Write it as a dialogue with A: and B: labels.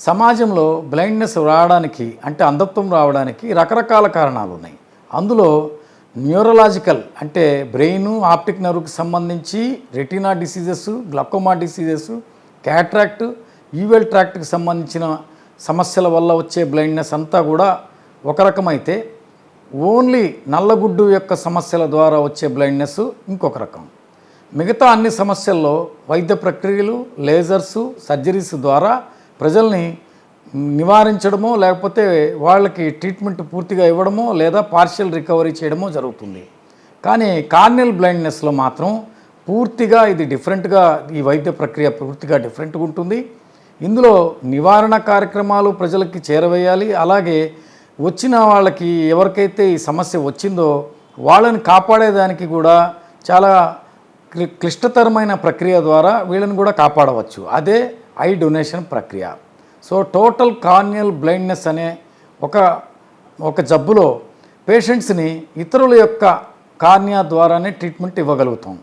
A: సమాజంలో బ్లైండ్నెస్ రావడానికి అంటే అంధత్వం రావడానికి రకరకాల కారణాలు ఉన్నాయి. అందులో న్యూరలాజికల్ అంటే బ్రెయిన్ ఆప్టిక్ నర్వ్కి సంబంధించి retina diseases, glaucoma diseases, cataract, uveal ట్రాక్ట్కి సంబంధించిన సమస్యల వల్ల వచ్చే బ్లైండ్నెస్ అంతా కూడా ఒక రకమైతే, ఓన్లీ నల్లగుడ్డు యొక్క సమస్యల ద్వారా వచ్చే బ్లైండ్నెస్ ఇంకొక రకం. మిగతా అన్ని సమస్యల్లో వైద్య ప్రక్రియలు, లేజర్సు, సర్జరీస్ ద్వారా ప్రజల్ని నివారించడమో లేకపోతే వాళ్ళకి ట్రీట్మెంట్ పూర్తిగా ఇవ్వడమో లేదా పార్షియల్ రికవరీ చేయడమో జరుగుతుంది. కానీ కార్నియల్ బ్లైండ్నెస్లో మాత్రం పూర్తిగా ఇది డిఫరెంట్గా, ఈ వైద్య ప్రక్రియ పూర్తిగా డిఫరెంట్గా ఉంటుంది. ఇందులో నివారణ కార్యక్రమాలు ప్రజలకి చేరవేయాలి. అలాగే వచ్చిన వాళ్ళకి ఎవరికైతే ఈ సమస్య వచ్చిందో వాళ్ళని కాపాడేదానికి కూడా చాలా క్లిష్టతరమైన ప్రక్రియ ద్వారా వీళ్ళని కూడా కాపాడవచ్చు. అదే ఐ డొనేషన్ ప్రక్రియ. సో టోటల్ కార్నియల్ బ్లైండ్నెస్ అనే ఒక జబ్బులో పేషెంట్స్ని ఇతరుల యొక్క కార్నియా ద్వారానే ట్రీట్మెంట్ ఇవ్వగలుగుతాం.